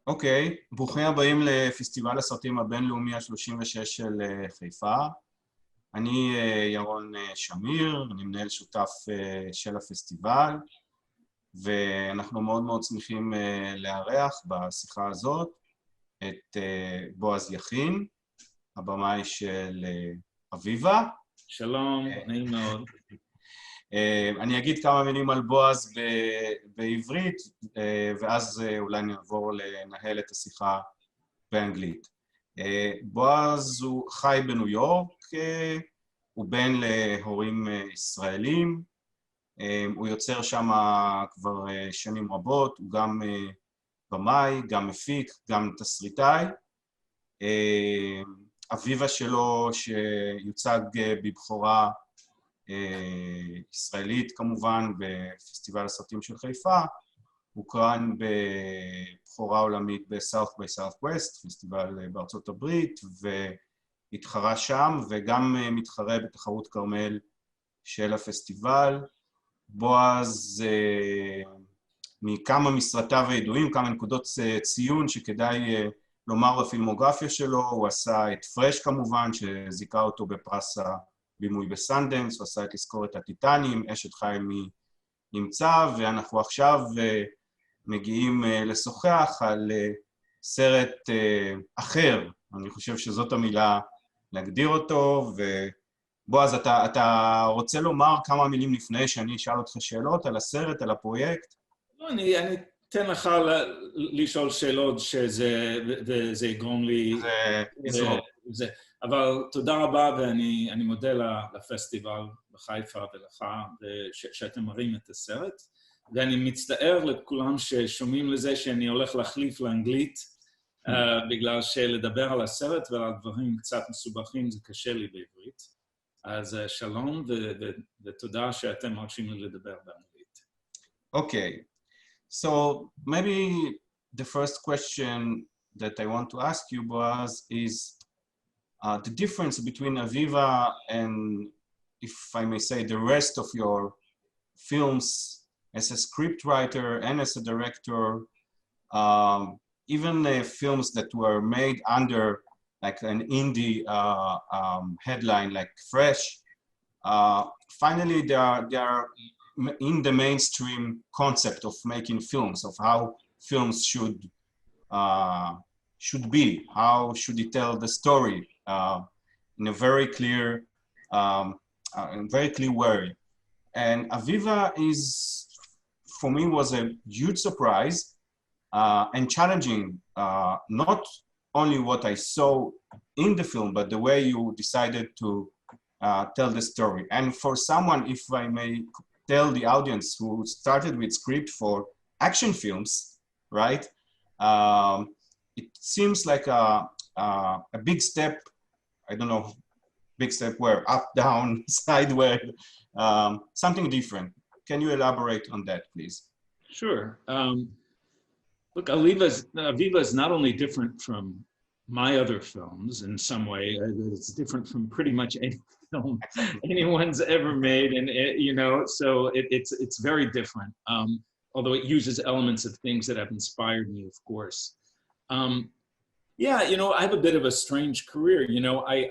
אוקיי, ברוכים הבאים לפסטיבל הסרטים הבינלאומי ה-36 של חיפה. אני ירון שמיר, אני מנהל שותף של הפסטיבל, ואנחנו מאוד מאוד שמחים לארח בשיחה הזאת את בועז יכין, הבמאי של אביבה. שלום, נעים מאוד. אני אגיד כמה מילים על בועז בעברית, ואז אולי נעבור לנהל את השיחה באנגלית. בועז הוא חי בניו יורק, הוא בן להורים ישראלים, הוא יוצר שם כבר שנים רבות, הוא גם במאי, גם מפיק, גם תסריטאי. אביבה שלו שיוצג בבחורה ישראלית כמובן בפסטיבל הסרטים של חיפה, הוקרן בבחורה עולמית ב-South by Southwest, פסטיבל בארצות הברית, והתחרה שם וגם מתחרה בתחרות כרמל של הפסטיבל. בועז מכמה מסרטיו הידועים, כמה נקודות ציון שכדאי לומר בפילמוגרפיה שלו, הוא עשה את פרש כמובן, שזיכה אותו בפרס בימוי בסנדנס, הוא עשה את לזכור את הטיטנים, אשת חיים נמצא, ואנחנו עכשיו מגיעים לשוחח על סרט אחר, אני חושב שזאת המילה להגדיר אותו, ובועז, אתה רוצה לומר כמה מילים לפני שאני אשאל אותך שאלות על הסרט, על הפרויקט? לא, אני אתן לך לשאול שאלות וזה יגרום לי... זה יזרום. אבל תודה רבה, ואני מודה לפסטיבל בחיפה ולך שאתם מראים את הסרט, ואני מצטער לכולם ששומעים לזה שאני הולך להחליף לאנגלית, בגלל שלדבר על הסרט ועל דברים קצת מסובכים זה קשה לי בעברית. אז שלום ותודה שאתם מרשים לי לדבר באנגלית. Okay, so maybe the first question that I want to ask you, Boaz, is the difference between Aviva and, if I may say, the rest of your films as a scriptwriter and as a director, even films that were made under like an indie headline like Fresh, finally they are in the mainstream concept of making films, of how films should be, how should it tell the story in a very clear way. And Aviva is, for me, was a huge surprise and challenging, not only what I saw in the film, but the way you decided to tell the story. And for someone, if I may tell the audience, who started with script for action films, right? It seems like a big step. I don't know, big step where? Up, down, sideways, something different. Can you elaborate on that, please? Sure. Look, Aviva is not only different from my other films in some way, it's different from pretty much any film anyone's ever made, and so it's very different. Although it uses elements of things that have inspired me, of course. Yeah, I have a bit of a strange career.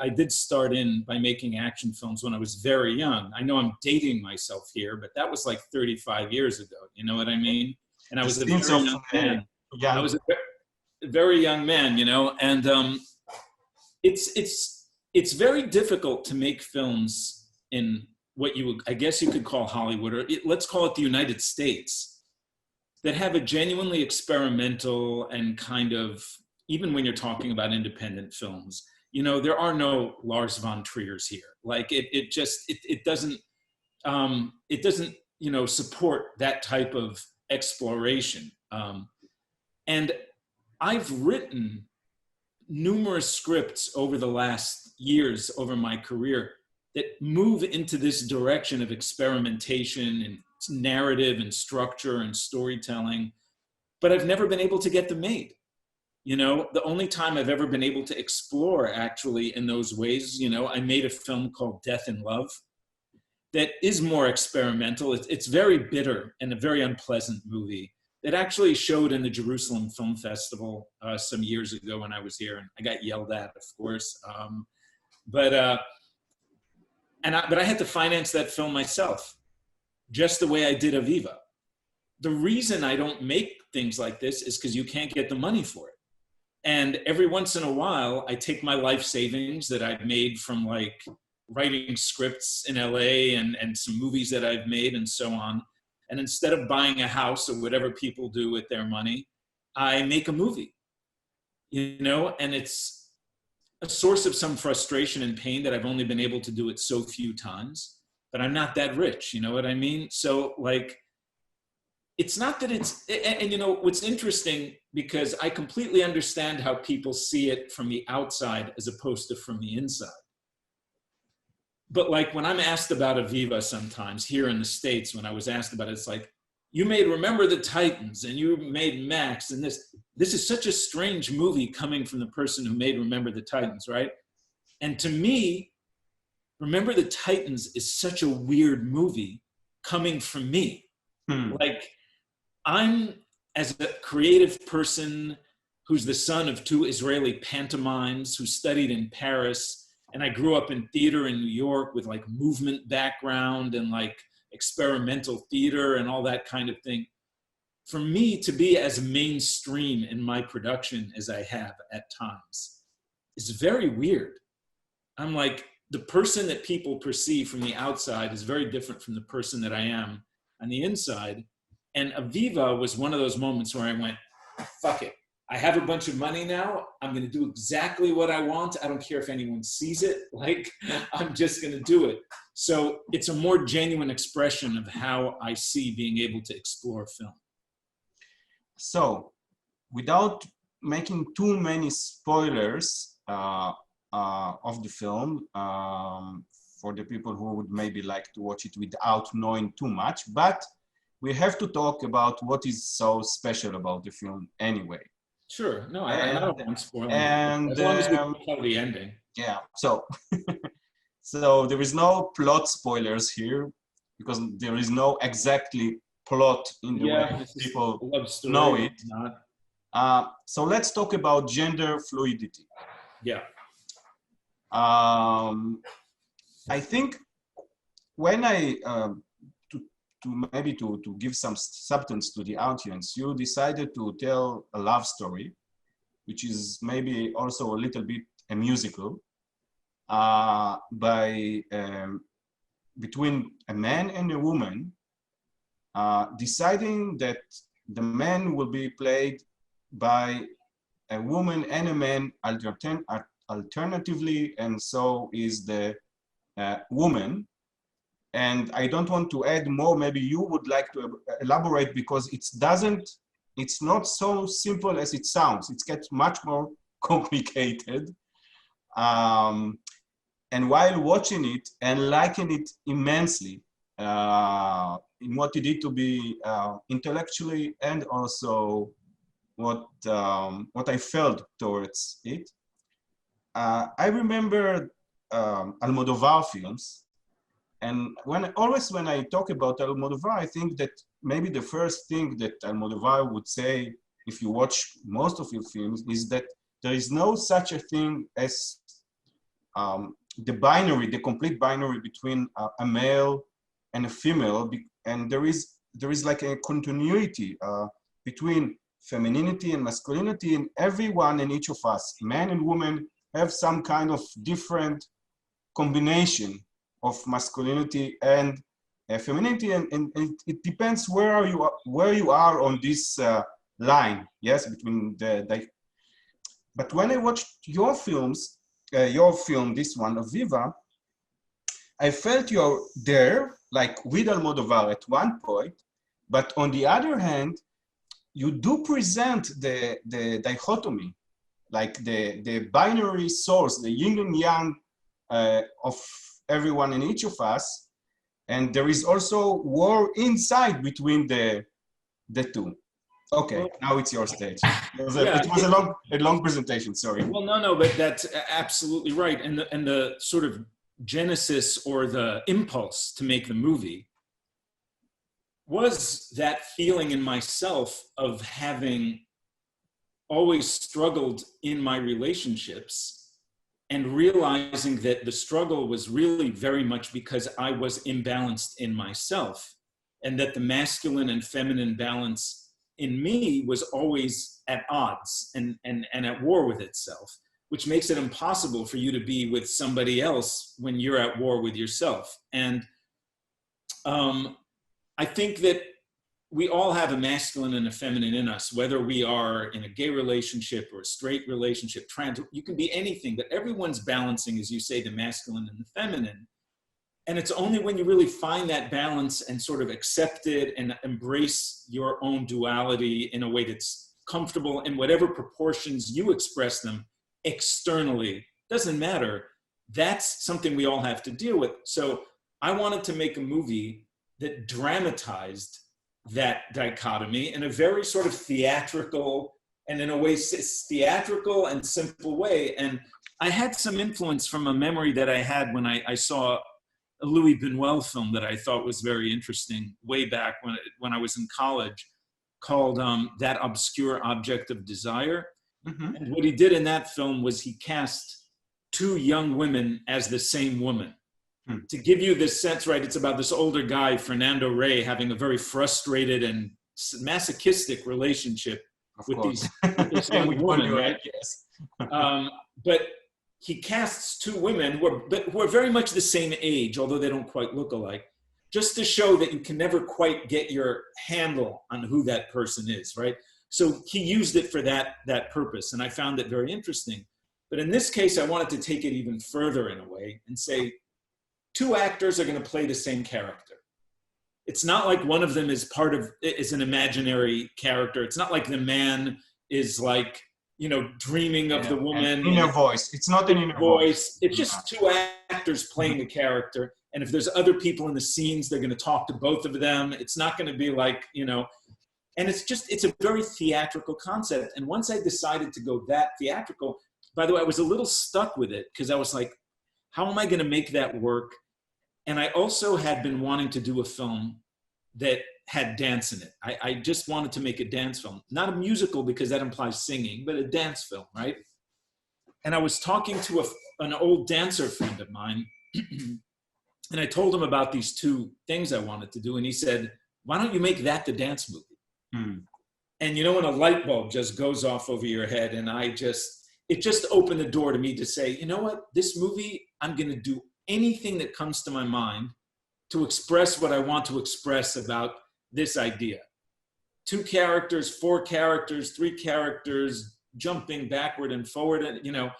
I did start in by making action films when I was very young. I know I'm dating myself here, but that was like 35 years ago. You know what I mean? And I was a very young man. I was a very young man, and it's very difficult to make films in what I guess you could call Hollywood, or let's call it the United States, that have a genuinely experimental and kind of, even when you're talking about independent films, there are no Lars von Triers here. Like it doesn't support that type of exploration. And I've written numerous scripts over the last years, over my career, that move into this direction of experimentation and narrative and structure and storytelling, but I've never been able to get them made. The only time I've ever been able to explore actually in those ways, I made a film called Death and Love that is more experimental. It's very bitter and a very unpleasant movie. It actually showed in the Jerusalem Film Festival some years ago when I was here, and I got yelled at, of course. But I had to finance that film myself, just the way I did Aviva. The reason I don't make things like this is because you can't get the money for it. And every once in a while, I take my life savings that I've made from like writing scripts in LA and some movies that I've made and so on. And instead of buying a house or whatever people do with their money, I make a movie, you know, and it's a source of some frustration and pain that I've only been able to do it so few times, but I'm not that rich, you know what I mean? So like, it's not that it's, and you know, what's interesting, because I completely understand how people see it from the outside as opposed to from the inside. But like when I'm asked about Aviva sometimes here in the States, when I was asked about it, it's like, you made Remember the Titans and you made Max and this is such a strange movie coming from the person who made Remember the Titans, right? And to me, Remember the Titans is such a weird movie coming from me. Like, I'm, as a creative person who's the son of two Israeli pantomimes, who studied in Paris, and I grew up in theater in New York with like movement background and like experimental theater and all that kind of thing. For me to be as mainstream in my production as I have at times is very weird. I'm like, the person that people perceive from the outside is very different from the person that I am on the inside. And Aviva was one of those moments where I went, fuck it. I have a bunch of money now. I'm going to do exactly what I want. I don't care if anyone sees it. Like, I'm just going to do it. So it's a more genuine expression of how I see being able to explore film. So, without making too many spoilers of the film, for the people who would maybe like to watch it without knowing too much, but we have to talk about what is so special about the film anyway. Sure. No, I don't want to spoil it. And as long as we tell the ending. Yeah. So, so there is no plot spoilers here because there is no exactly plot in the way people know it. So let's talk about gender fluidity. Yeah. I think when I to give some substance to the audience, you decided to tell a love story, which is maybe also a little bit a musical, between a man and a woman, deciding that the man will be played by a woman and a man alternatively, and so is the woman. And I don't want to add more. Maybe you would like to elaborate, because it's not so simple as it sounds. It gets much more complicated. And while watching it and liking it immensely, in what it did to be intellectually and also what I felt towards it, I remember Almodovar films. And when I talk about Almodovar, I think that maybe the first thing that Almodovar would say, if you watch most of your films, is that there is no such a thing as the complete binary between a male and a female, and there is like a continuity between femininity and masculinity in everyone and each of us. Man and woman have some kind of different combination of masculinity and femininity, and it depends where you are on this line, yes, between the. But when I watched your film, this one, Aviva, I felt you're there, like with Almodovar at one point, but on the other hand, you do present the dichotomy, like the binary source, the yin and yang of everyone and each of us, and there is also war inside between the two. Okay, now it's your stage. It was a long presentation. Sorry. Well, no, but that's absolutely right. And the sort of genesis or the impulse to make the movie was that feeling in myself of having always struggled in my relationships and realizing that the struggle was really very much because I was imbalanced in myself, and that the masculine and feminine balance in me was always at odds and at war with itself, which makes it impossible for you to be with somebody else when you're at war with yourself. And I think that we all have a masculine and a feminine in us, whether we are in a gay relationship or a straight relationship, trans, you can be anything, but everyone's balancing, as you say, the masculine and the feminine. And it's only when you really find that balance and sort of accept it and embrace your own duality in a way that's comfortable in whatever proportions you express them externally, doesn't matter. That's something we all have to deal with. So I wanted to make a movie that dramatized that dichotomy in a very sort of theatrical and in a way theatrical and simple way. And I had some influence from a memory that I had when I saw a Louis Buñuel film that I thought was very interesting way back when I was in college, called That Obscure Object of Desire. Mm-hmm. And what he did in that film was he cast two young women as the same woman. To give you this sense, right, it's about this older guy, Fernando Rey, having a very frustrated and masochistic relationship with this young woman, right? Yes. But he casts two women who are very much the same age, although they don't quite look alike, just to show that you can never quite get your handle on who that person is, right? So he used it for that purpose, and I found it very interesting. But in this case, I wanted to take it even further in a way and say, two actors are going to play the same character. It's not like one of them is an imaginary character. It's not like the man is like, dreaming of the woman. An inner voice. It's not an inner voice. It's just two actors playing a character. And if there's other people in the scenes, they're going to talk to both of them. It's not going to be like, and it's a very theatrical concept. And once I decided to go that theatrical, by the way, I was a little stuck with it because I was like, how am I going to make that work? And I also had been wanting to do a film that had dance in it. I just wanted to make a dance film, not a musical because that implies singing, but a dance film, right? And I was talking to an old dancer friend of mine, and I told him about these two things I wanted to do. And he said, why don't you make that the dance movie? And when a light bulb just goes off over your head, and it just opened the door to me to say, you know what, this movie, I'm going to do anything that comes to my mind to express what I want to express about this idea. 2 characters, 4 characters, 3 characters, jumping backward and forward, and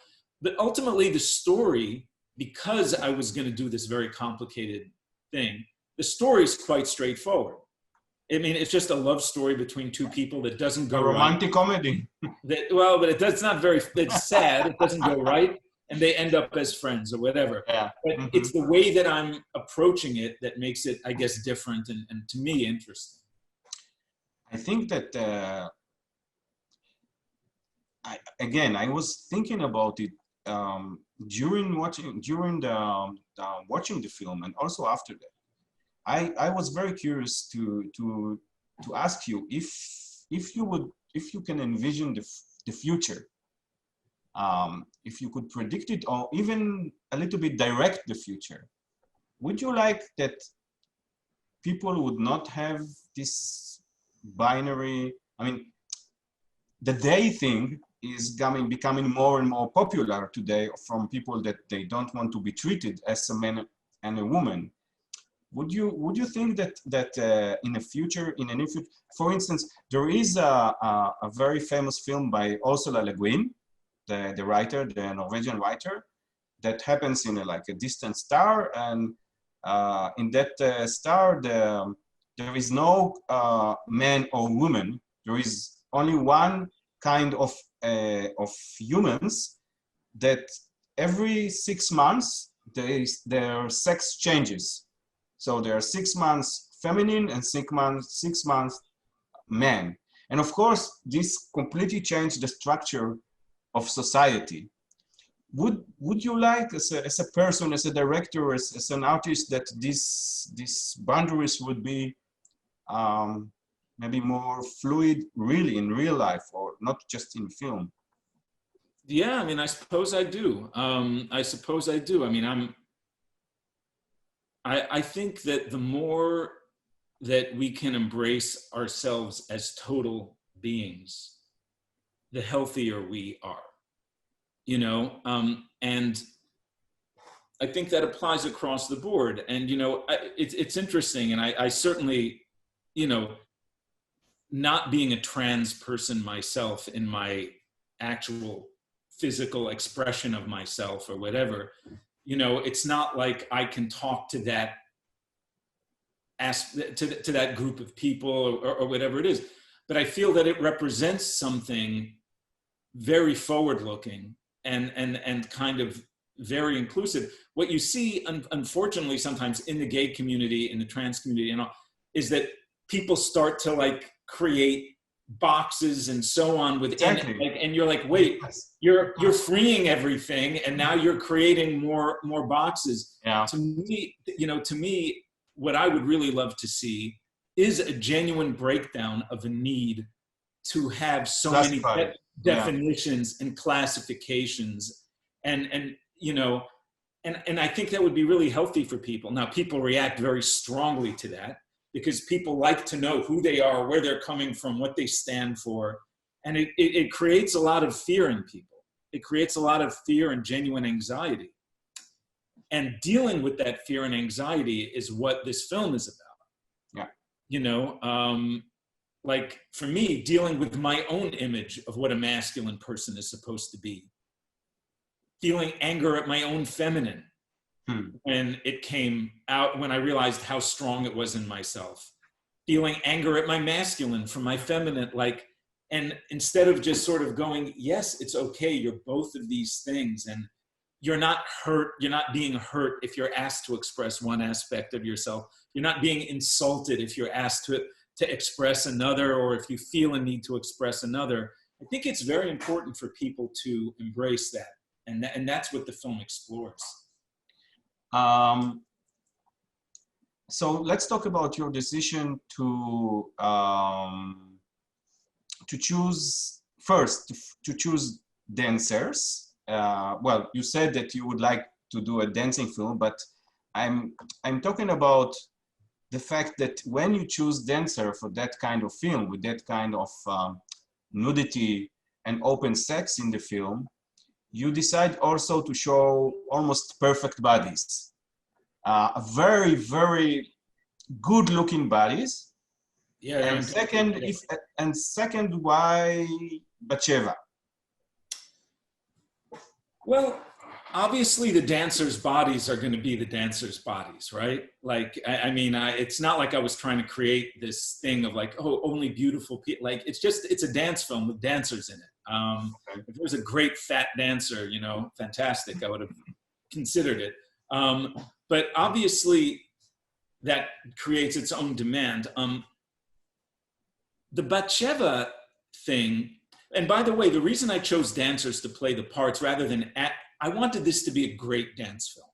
but ultimately the story, because I was going to do this very complicated thing, the story is quite straightforward. I mean, it's just a love story between 2 people that doesn't go right. A romantic comedy. But it's sad. It doesn't go right. And they end up as friends or whatever. Yeah. But it's the way that I'm approaching it that makes it, I guess, different and to me, interesting. I think that, I was thinking about it during watching the film and also after that. I was very curious to ask you if you can envision the future, if you could predict it or even a little bit direct the future. Would you like that people would not have this binary? I mean, the they thing is becoming more and more popular today from people that they don't want to be treated as a man and a woman. Would you think that in the future, for instance, there is a very famous film by Ursula Le Guin, the writer, the Norwegian writer, that happens in a distant star, and in that star there is no man or woman. There is only one kind of humans that every 6 months their sex changes. So there are 6 months feminine and 6 months man. And of course, this completely changed the structure of society. Would you like, as a person, as a director, as an artist, that these boundaries would be maybe more fluid, really in real life, or not just in film? Yeah, I mean, I suppose I do. I suppose I do. I mean, I think that the more that we can embrace ourselves as total beings, the healthier we are, you know? And I think that applies across the board. And, you know, it's interesting. And I certainly, you know, not being a trans person myself in my actual physical expression of myself or whatever, you know, it's not like I can talk to that to that group of people or whatever it is, but I feel that it represents something very forward-looking and kind of very inclusive. What you see, unfortunately, sometimes in the gay community, in the trans community, and all, is that people start to like create boxes and so on within Exactly. it, like, and you're like, wait, you're freeing everything, and now you're creating more boxes. Yeah. To me, you know, to me, what I would really love to see is a genuine breakdown of a need to have so many definitions and classifications, and you know, and I think that would be really healthy for people. Now, people react very strongly to that, because people like to know who they are, where they're coming from, what they stand for. And it creates a lot of fear in people. It creates a lot of fear and genuine anxiety. And dealing with that fear and anxiety is what this film is about. Yeah. You know, like for me, dealing with my own image of what a masculine person is supposed to be. Feeling anger at my own feminine. When it came out, when I realized how strong it was in myself, feeling anger at my masculine from my feminine, like, and instead of just sort of going, yes, it's okay, you're both of these things, and you're not hurt, you're not being hurt if you're asked to express one aspect of yourself, you're not being insulted if you're asked to express another, or if you feel a need to express another. I think it's very important for people to embrace that, and that's what the film explores. So let's talk about your decision to choose first to choose dancers. Well, you said that you would like to do a dancing film, but I'm talking about the fact that when you choose dancer for that kind of film with that kind of nudity and open sex in the film, you decide also to show almost perfect bodies, very, very good looking bodies. Yeah. And second, why Batsheva? Well, obviously the dancers' bodies are going to be the dancers' bodies, right? Like, I mean, it's not like I was trying to create this thing of like, oh, only beautiful people. Like, it's a dance film with dancers in it. If there was a great fat dancer, you know, fantastic, I would have considered it. But obviously that creates its own demand. The Batsheva thing, and by the way, the reason I chose dancers to play the parts rather than I wanted this to be a great dance film.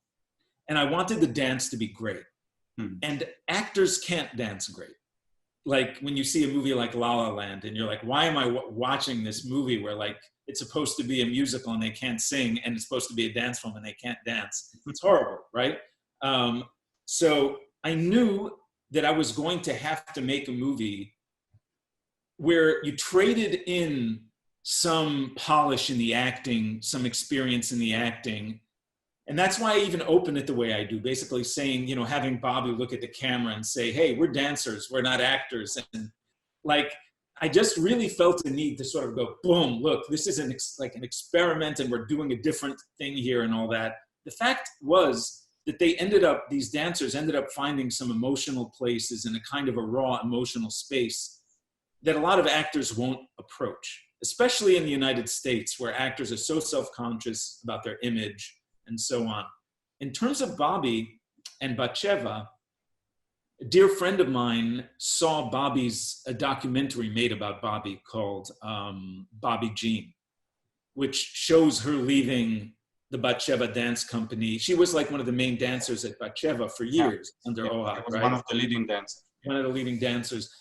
And I wanted the dance to be great. And actors can't dance great. Like when you see a movie like La La Land and you're like, why am I watching this movie where like it's supposed to be a musical and they can't sing, and it's supposed to be a dance film and they can't dance? It's horrible, right? So I knew that I was going to have to make a movie where you traded in some polish in the acting, some experience in the acting. And that's why I even open it the way I do, basically saying, you know, having Bobby look at the camera and say, hey, we're dancers, we're not actors. And like, I just really felt the need to sort of go, boom, look, this is like an experiment and we're doing a different thing here and all that. The fact was that these dancers ended up finding some emotional places in a kind of a raw emotional space that a lot of actors won't approach, especially in the United States, where actors are so self-conscious about their image and so on. In terms of Bobby and Batsheva, a dear friend of mine saw a documentary made about Bobby called Bobby Jean, which shows her leaving the Batsheva dance company. She was like one of the main dancers at Batsheva for years under Ohad, was right? one of the leading dancers. one of the leading dancers.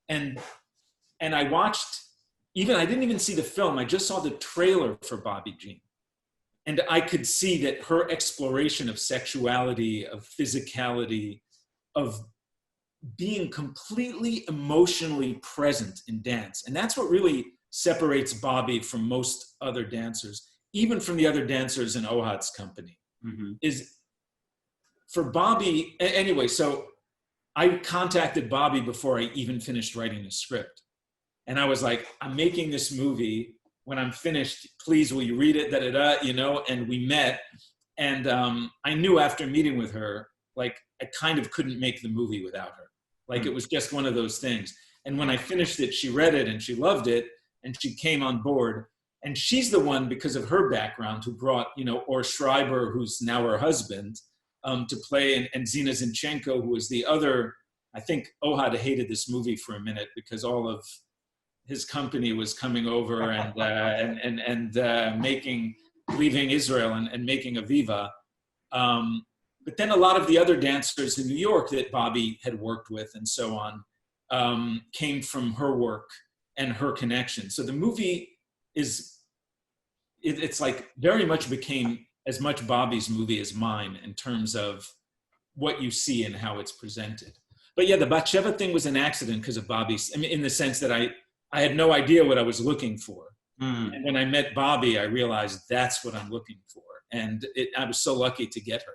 And I watched, I didn't even see the film. I just saw the trailer for Bobby Jean. And I could see that her exploration of sexuality, of physicality, of being completely emotionally present in dance. And that's what really separates Bobby from most other dancers, even from the other dancers in Ohad's company, is for Bobby, anyway, so I contacted Bobby before I even finished writing the script. And I was like, I'm making this movie. When I'm finished, please, will you read it, and we met. And I knew after meeting with her, like, I kind of couldn't make the movie without her. Like, it was just one of those things. And when I finished it, she read it and she loved it and she came on board. And she's the one, because of her background, who brought, Or Schreiber, who's now her husband, to play, and Zina Zinchenko, who was the other. I think Ohad hated this movie for a minute because all of his company was coming over and leaving Israel and making Aviva. But then a lot of the other dancers in New York that Bobby had worked with and so on came from her work and her connection. So the movie it's like very much became as much Bobby's movie as mine in terms of what you see and how it's presented. But yeah, the Batsheva thing was an accident because of Bobby's, in the sense that I had no idea what I was looking for. And when I met Bobby, I realized that's what I'm looking for. And I was so lucky to get her.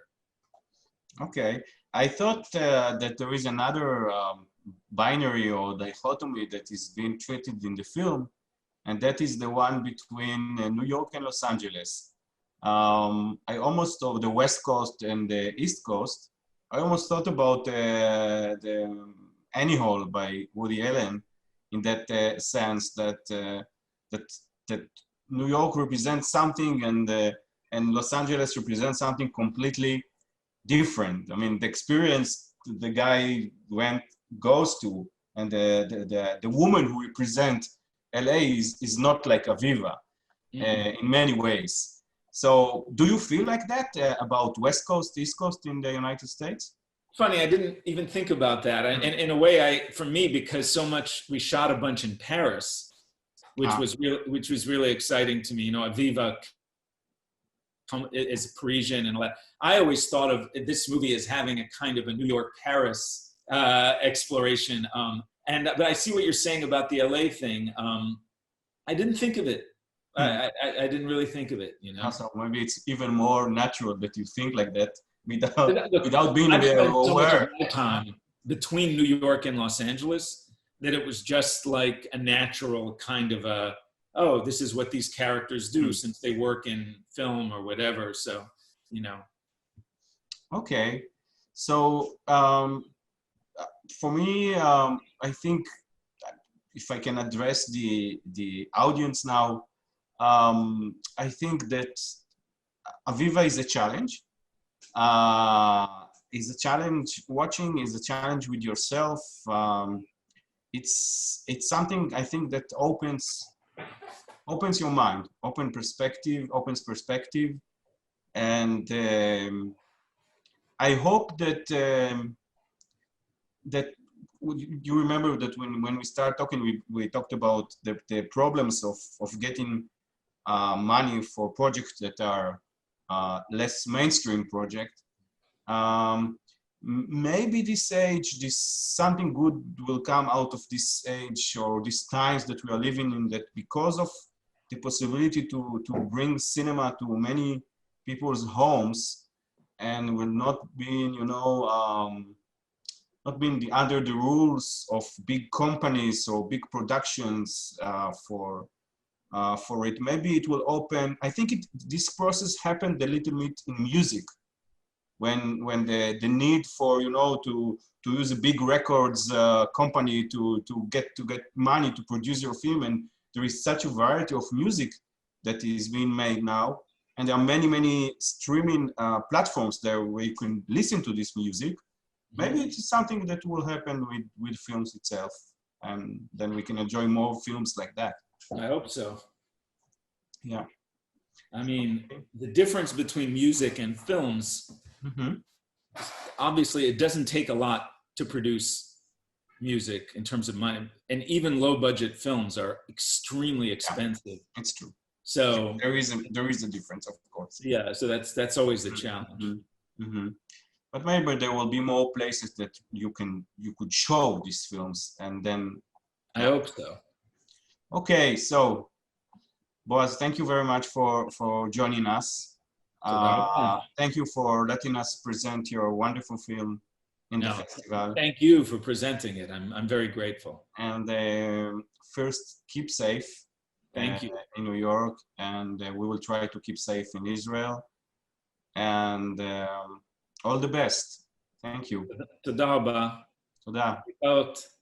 Okay. I thought that there is another binary or dichotomy that is being treated in the film, and that is the one between New York and Los Angeles. I almost thought the West Coast and the East Coast. I almost thought about the Annie Hall by Woody Allen, in that sense that that New York represents something and Los Angeles represents something completely different. I mean, the experience the guy goes to, and the woman who represents LA is not like Aviva in many ways. So do you feel like that about West Coast, East Coast in the United States? Funny, I didn't even think about that. And in a way, for me, because so much, we shot a bunch in Paris, which was really exciting to me. Aviva is Parisian and all that. I always thought of this movie as having a kind of a New York, Paris exploration. But I see what you're saying about the LA thing. I didn't think of it. I didn't really think of it, So maybe it's even more natural that you think like that without being aware. So much of my time between New York and Los Angeles that it was just like a natural kind of this is what these characters do since they work in film or whatever. So, Okay. So for me, I think if I can address the audience now, I think that Aviva is a challenge. Is a challenge watching, is a challenge with yourself. It's something I think that opens your mind, opens perspective, and I hope that that you remember that when we start talking, we talked about the problems of getting money for projects that are less mainstream project. Maybe this age, something good will come out of this age or these times that we are living in, that because of the possibility to bring cinema to many people's homes and will not being, not being under the rules of big companies or big productions for it. Maybe it will open. I think this process happened a little bit in music, when the need for to use a big records company to get money to produce your film, and there is such a variety of music that is being made now, and there are many streaming platforms there where you can listen to this music. Maybe it's something that will happen with films itself, and then we can enjoy more films like that. I hope so. Yeah. I mean, the difference between music and films, obviously it doesn't take a lot to produce music in terms of money, and even low budget films are extremely expensive. Yeah, it's true. So there is a difference, of course. yeah, so that's always the challenge. But maybe there will be more places that you could show these films, and then. I hope so. Okay, so Boaz, thank you very much for joining us. Thank you for letting us present your wonderful film in the festival. Thank you for presenting it. I'm very grateful. And first, keep safe. Thank you. In New York, and we will try to keep safe in Israel. And all the best. Thank you. תודה רבה. תודה. להתראות.